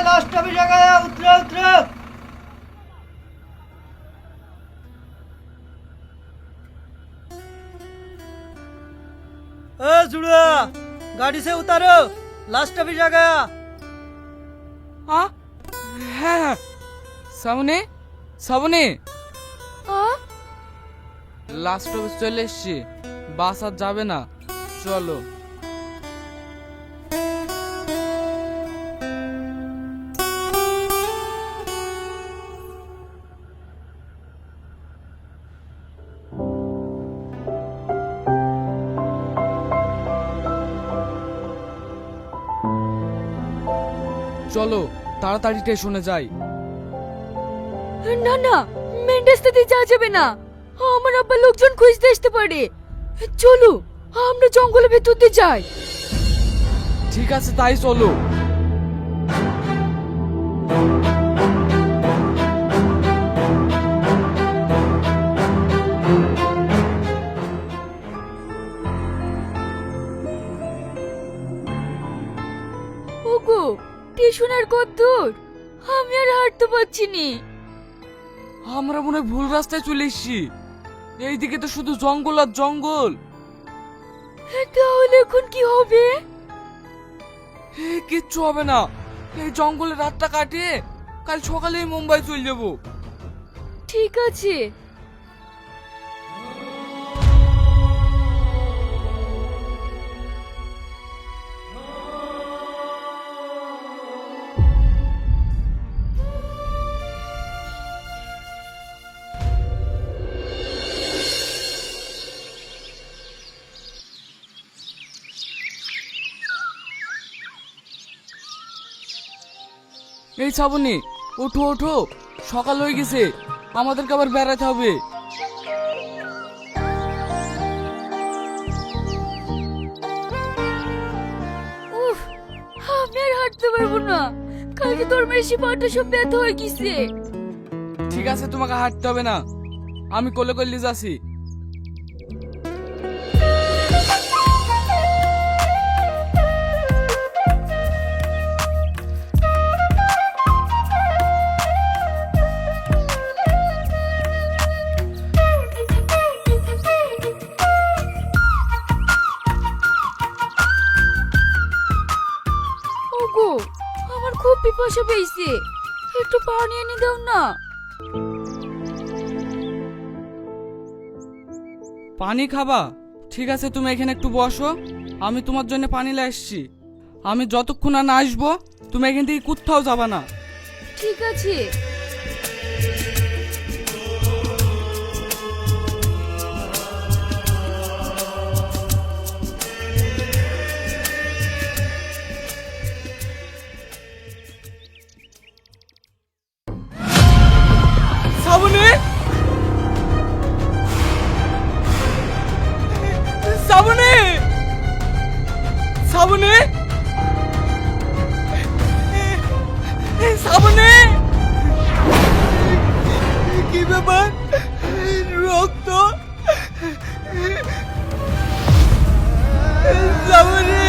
Last stoppage आ गया, उतरो उतरो। जुड़वा, गाड़ी से उतारो, लास्ट स्टॉपेज आ गया। हाँ हाँ সামনে সামনে লাস্ট অফিস চলে এসছি, বাস আর যাবে না, চলো। চলো তাড়াতাড়ি স্টেশনে যাই। না না, মেন রাস্তা দিয়ে যাওয়া যাবে না, আমার আব্বা লোকজন খুঁজতে আসতে পারে। চলো আমরা জঙ্গলের ভেতর দিয়ে যাই। ঠিক আছে তাই চলো। ওগো, স্টেশনের কত দূর? আমি আর হাঁটতে পারছি নি। আমরা মনে হয় ভুল রাস্তায় চলে এসেছি, এইদিকে তো শুধু জঙ্গল আর জঙ্গল। তাহলে এখন কি হবে? কিচ্ছু হবে না, এই জঙ্গলে রাতটা কাটিয়ে কাল সকালেই মুম্বাই চলে যাবো। ঠিক আছে। এই শ্রাবণী, ওঠো ওঠো, সকাল হয়ে গেছে, আমাদেরকে আবার বেড়াতে হবে। উফ, আমি আর হাঁটতে পারবো না, কালকে তোর মেশি পাটা সব ব্যথা হয়ে গেছে। ঠিক আছে, তোমাকে হাঁটতে হবে না, আমি কোলে কোলে যাচ্ছি। ওগো, আমার খুব পিপাসা পেয়েছে, একটু পানি এনে দাও না। পানি খাবা? ঠিক আছে, তুমি এখানে একটু বসো, আমি তোমার জন্য পানি নিয়ে আসছি। আমি যতক্ষণ না আসবো তুমি এখান থেকে কোথাও যাবা না। ঠিক আছে। শ্রাবণী, শ্রাবণী, শ্রাবণী, শ্রাবণী, কি ব্যাপার? রক্ত? শ্রাবণী,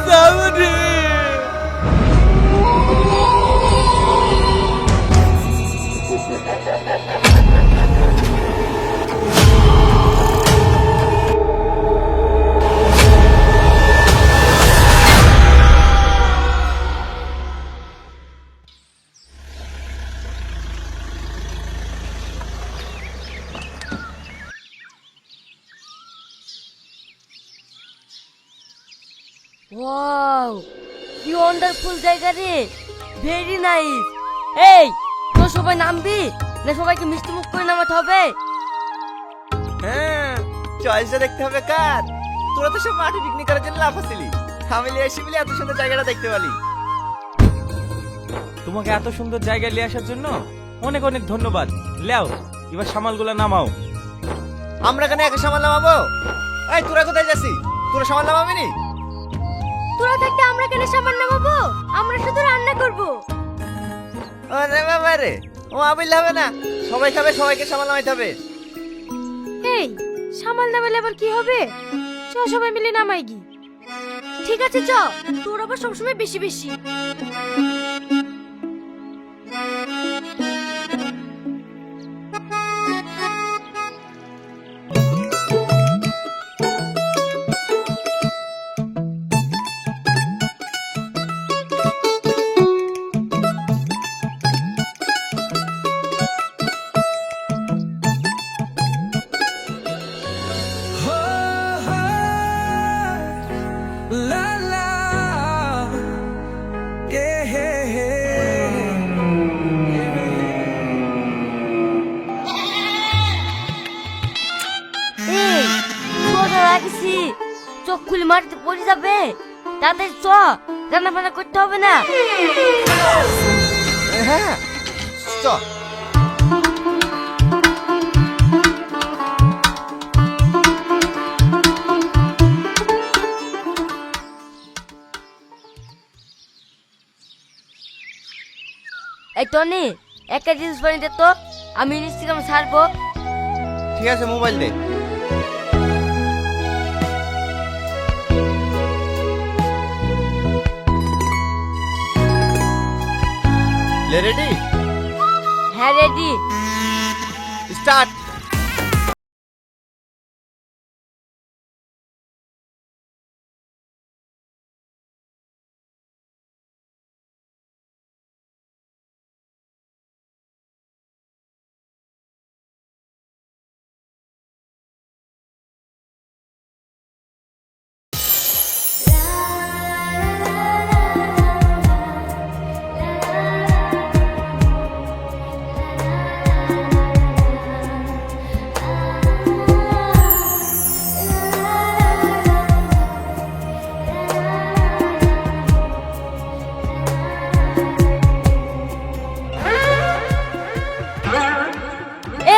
শ্রাবণী। ওয়াও, কি ওয়ান্ডারফুল জায়গা রে, ভেরি নাইস। এই, তো সবাই নামবি না সবাইকে মিষ্টি মুখ করে নামাতে হবে? হ্যাঁ, চয়েসটা দেখতে হবে কার। তোরা তো সব মাঠে পিকনিক করার জন্য লাফাছিলি, আমি লিয়ে আসি বলে এত সুন্দর জায়গাটা দেখতে পারি। তোমাকে এত সুন্দর জায়গায় নিয়ে আসার জন্য অনেক অনেক ধন্যবাদ। লেও, এবার সামালগুলা নামাও। আমরা কেন একা সামাল নামাবো? এই তোরা কোথায় যাচ্ছি? তোরা সামাল নামাবি নি? তোরা থাকতে আমরা কেন সামান নামাবো? আমরা শুধু রান্না করব। আরে বাবা রে, ও আবিল হবে না, সবাই খাবে, সবাইকে সামাল নামাইতে হবে। এই, সামাল নামালে আবার কি হবে? চ সবাই মিলে নামাই গি। ঠিক আছে চ, তোর আবার সবসময় বেশি বেশি। এই সোজা রাখছি, চোখ খুলে মাটিতে পড়ে যাবে। তাদের চ, রান্না বান্না করতে হবে না। হ্যাঁ চ। এই টনি, একটা রিলস বানিয়ে দে তো, আমি ইনস্টাগ্রাম ছাড়বো। ঠিক আছে, মোবাইল দে। রেডি? হ্যাঁ রেডি। স্টার্ট।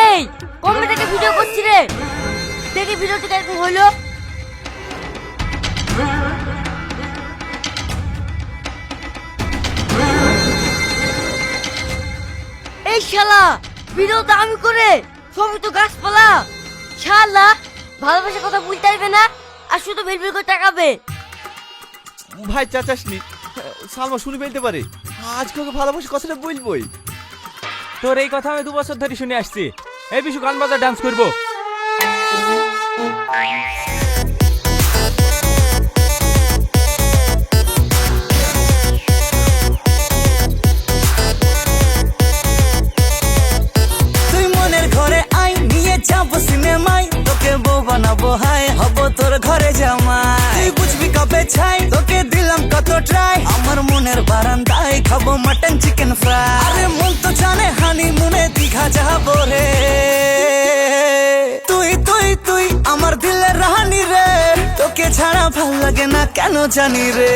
এই কমে থেকে ভিডিও করছি রে, দেখি ভিডিওটা কেমন হলো। এই শালা, ভিডিও তো আমি করে, সবই তো গাছপালা। শালা ভালোবাসার কথা বলতে পারবে না, আর শুধু ভিড় করে তাকাবে। ভাই চাচাসনি, সালমা শুনে ফেলতে পারে। আজকে ওকে ভালোবাসি কথাটা বলবই। তোর এই কথা আমি 2 বছর ধরে শুনে আসছি। এই বিশু, গান বাজা, ডান্স করবো। তুই মনের ঘরে আই, নিয়ে যাবো সিনেমায়, তোকে বউ বানাবো, হাই হব তোর ঘরে জামাই। তুই বুঝবি কবে ছাই, তোকে দিলাম কত ট্রাই, আমার মনের বারান্দায় খাবো মাটন চিকেন ফ্রাই। আরে মন তো জানে হানিমুনে দীঘা যাবো রে। তুই তুই তুই আমার দিলের রানী রে, তোকে ছাড়া ভাল লাগে না কেন জানি রে।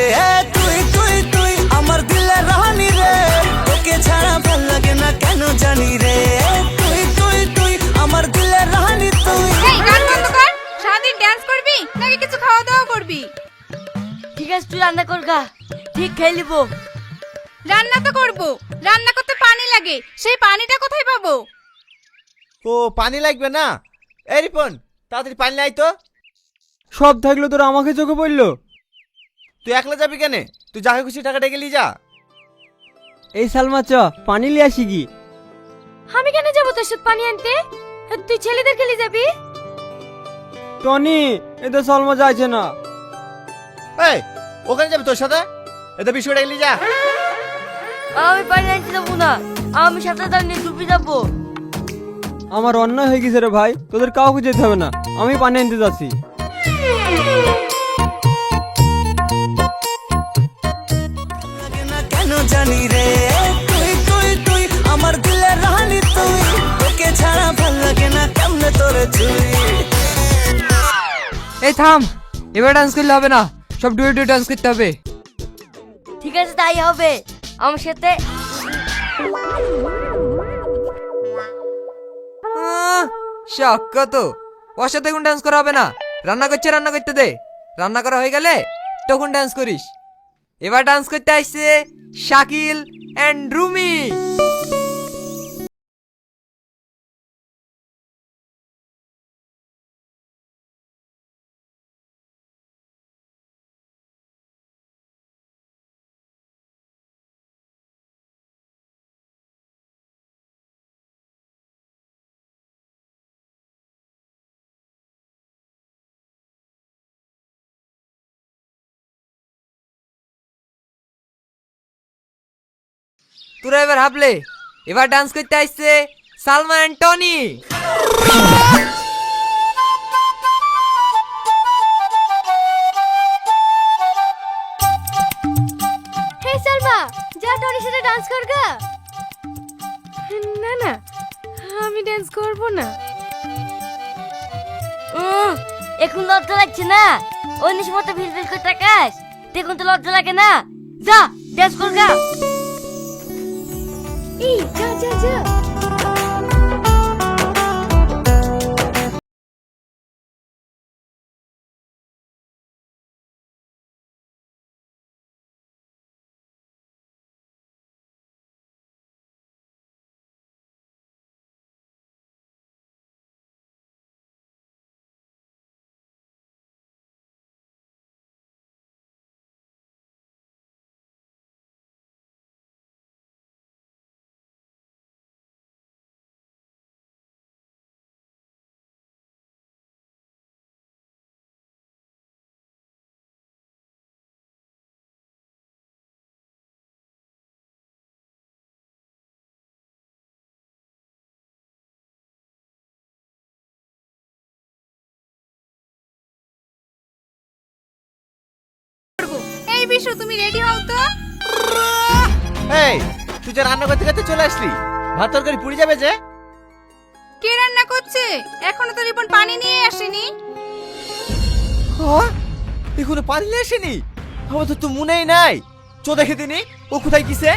তুই তুই তুই আমার দিলের রানী রে, তোকে ছাড়া ভাল লাগে না কেন জানি রে। তুই তুই তুই আমার দিলের রানী তুই। এই গান বন্ধ কর, সারাদিন ডান্স করবি নাকি কিছু খাওয়া দাওয়া করবি? ঠিক আছে, তুই রান্না কর গা, ঠিক খেয়ে নিবো। রান্না তো করব, রান্না করতে পানি লাগে, সেই পানিটা কোথায় পাবো? ও পানি লাগবে না? এই রিপন, তাড়াতাড়ি পানি লাই তো। সব থাকলো তোর আমাকে চোখে পড়লো। তুই একলা যাবি কেন? তুই যাকে খুশি টাকা ডেকে নিয়ে যা। এই সালমা চ, পানি লিয়ে আসি কি? আমি কেন যাবো তোর সাথে পানি আনতে? তুই ছেলেদের খেলে যাবি। টনি, এতে সালমা যাইছে না। এই ওখানে যাবি তোর সাথে? এটা বিশু ডেকে নিয়ে যা। আমি পানি আনতে যাবো না, আমি সাথে নিয়ে ডুবে যাবো। আমার অন্যায় হয়ে গেছে রে ভাই, তোদের কাউকে যেতে হবে না, আমি পানি আনতে যাচ্ছি। লাগে না কেন জানি রে। তুই তুই তুই আমার দিলের রানী তুই, তোকে ছাড়া ভাল লাগে না কেমনে তোরে চুই। এই থাম, এবার ডান্স করলে হবে না, সব ডুয়ে ডুয়ে ডান্স করতে হবে। ঠিক আছে, তাই হবে। আমার সাথে শখ কত, ওর সাথে এখন ডান্স করা হবে না। রান্না করছে, রান্না করতে দে, রান্না করা হয়ে গেলে তখন ডান্স করিস। এবার ডান্স করতে আসছে শাকিল এন্ড রুমি। তোরা এবার হাবলে, এবার ডান্স করতে আসছে সালমা এন্ড টনি। হে সালমা, যা টনির সাথে ডান্স কর গা। না না, আমি ডান্স করব না। এখন লজ্জা লাগছে না? অন্য সময় তো ভিল ভিল করে তাকাস, দেখুন তো লজ্জা লাগে না? যা ড্যান্স কর গা। এই যা যা যা। এই বিশু, তুমি রেডি হও তো। এই তুই যে রান্না করতে করতে চলে আসলি, ভাত তরকারি পুড়ে যাবে যে। কে রান্না করছে? এখনো তো রিপন পানি নিয়ে আসেনি। হ্যাঁ, এখনো পানি নিয়ে আসেনি? আমার তো মনেই নাই। চো দেখে দিনি ও কোথায় কিসে।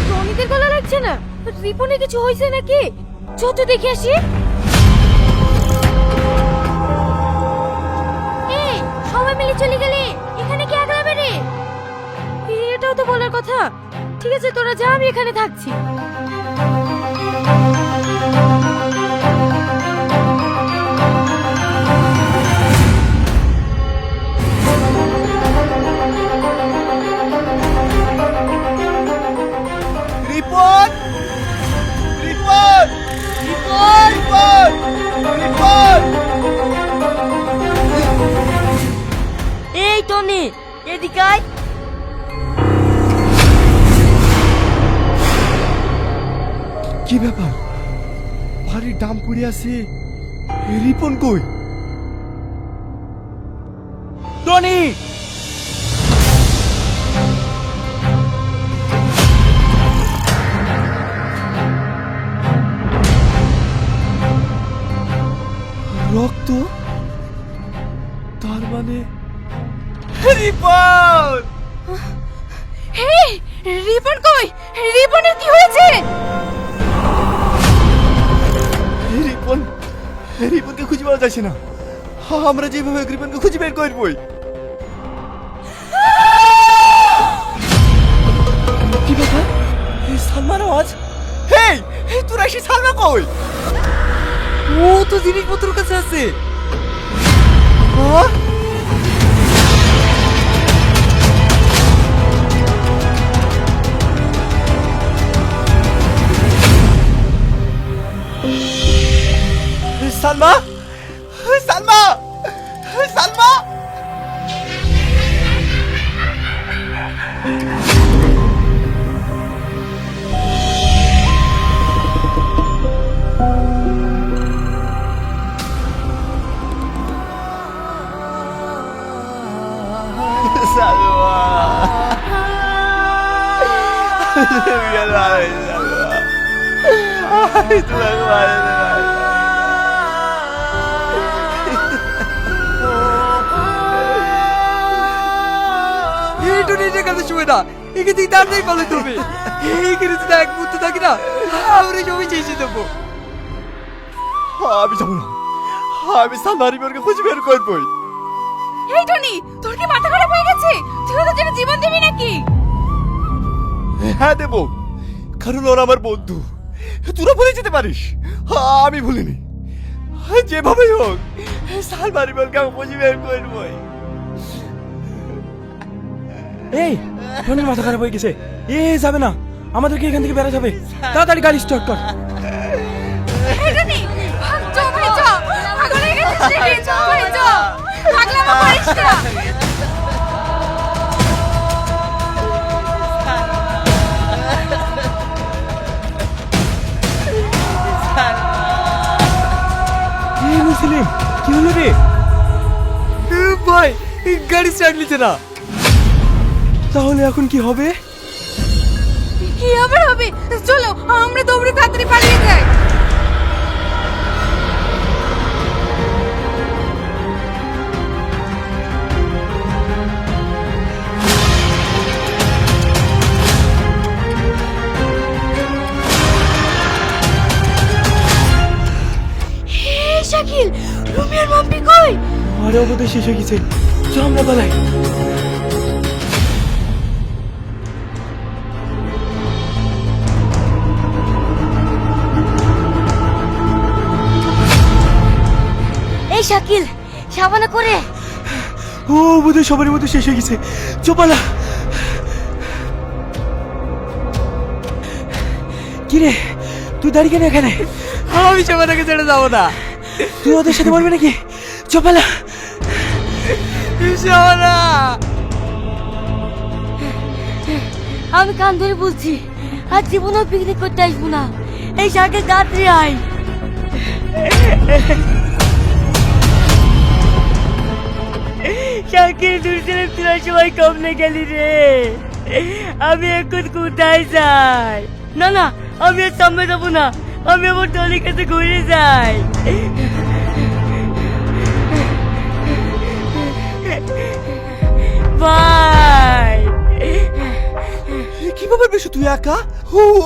টনিদের গলা লাগছে না? রিপনে কিছু হয়েছে নাকি? চল তো দেখে আসি। এই সবাই মিলে চলে গেলে, এখানে কি আগলাবে রে? এটাও তো বলার কথা। ঠিক আছে তোরা যা, আমি এখানে থাকছি। রিপন রিপন রিপন রিপন। এই টনি, এদিকে আয়। কি ব্যাপার? ভারী দাম পড়ে আছে। রিপন কই? টনি! রক্ত, তার মানে রিপন! হে, রিপন কই? রিপনের কি হয়েছে? রিপনকে খুঁজে পাওয়া যাচ্ছে না। আমরা যেভাবে রিপনকে খুঁজে বের করবই। কি ব্যাপার? সালমান আওয়াজ। হেই, তোরা এসে সালমা কই? ও তো জিনিসপত্র কাছে আছে। সালমা, সালমা, সালমা! একে তুই তাড়াতাড়ি পালো তুমি। এইখানে যদি এক মুহূর্ত থাকি না, আমরা সবাই চেয়েছি দেবো। আমি যাবো না। আমি সালমা রিপনকে খুঁজে বের করবই। এই টনি, তোর কি মাথা খারাপ হয়ে গেছে? তুই ওদের জন্য জীবন দিবি নাকি? হ্যাঁ দেবো, কারণ ওরা আমার বন্ধু। তোরা ভুলে যেতে পারিস, আমি ভুলিনি। যেভাবেই হোক সালমারি বলকে আমি বুঝে বের করবই। এই টনির মাথা খারাপ হয়ে গেছে, এ যাবে না, আমাদেরকে এখান থেকে বেরোতে হবে। তাড়াতাড়ি গাড়ি স্টার্ট কর। এটা নেই, চো ভাই চো, পাগল হয়ে গেছিস নাকি? চো ভাই চো, পাগলামো করিস না। এই মুসলিম, কি হলো রে? ভাই গাড়ি স্টার্ট নিচ্ছে না। তাহলে এখন কি হবে? কি আবার হবে? চলো আমরা দৌড়ে তাড়াতাড়ি পালিয়ে যাই। শাকিল, রুমিয়ার মাম্পি কই? আরে ওদের শেষ হয়ে গেছে, চল আমরা পালাই। এই শাকিল, সাবানা করে। ও বোধহয় সবারই মধ্যে শেষ হয়ে গেছে, চোপালা। কিরে তুই দাঁড়িয়ে কেন এখানে? আমি সবাইকে ছেড়ে যাবো না। তুই ওদের সাথে বলবি নাকি? চোপালা। শাবানা, আমি কান ধরে বলছি, আর জীবনেও পিকনিক করতে আসবো না। এই শাকিল তাড়াতাড়ি আয়। শাকিল দূর ছেলে তোরা সবাই কমনে গেলি রে। আমি এখন কোথায় যাই? না না, আমি আর সামনে যাবো না, আমি আমার টলির কাছে ঘুরে যাই। ভাই কি ব্যাপার বেশু, তুই একা?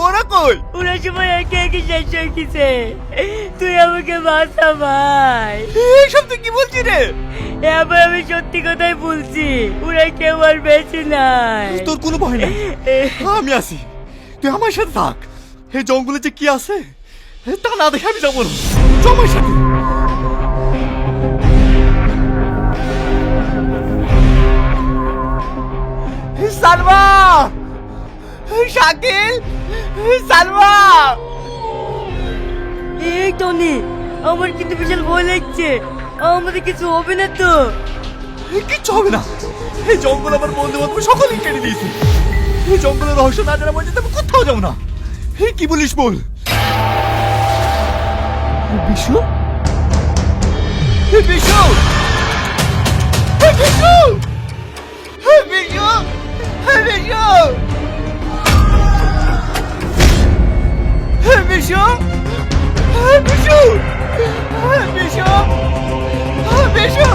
ওরা কই? ওরা সবাই একে একে শেষ হয়ে গেছে, তুই আমাকে বাঁচা ভাই। এইসব তুই কি বলছিস রে? এবার আমি সত্যি কথাই বলছি, ওরা কেউ আর বেঁচে নাই। তোর কোনো ভয় নাই, আমি আছি, তুই আমার সাথে থাক। এই জঙ্গলে যে কি আছে তা না দেখে আমি যাবো না, চল আমার সাথে। সালমা, শাকিল, সালমা। এই টনি, আমার কিন্তু বিশাল ভয় লাগছে, আমাদের কিছু হবে না তো? কিচ্ছু হবে না, এই জঙ্গল আমার বন্ধু বান্ধব সকলেই কেটে দিয়েছে। এই জঙ্গলের রহস্য না জানা পর্যন্ত আমি কোথাও যাবো না। কি বলিস বল? বিশু, বিশু, বিশু, বিশু, বিশু, বিশু, বিশু, বিশু, বিশু।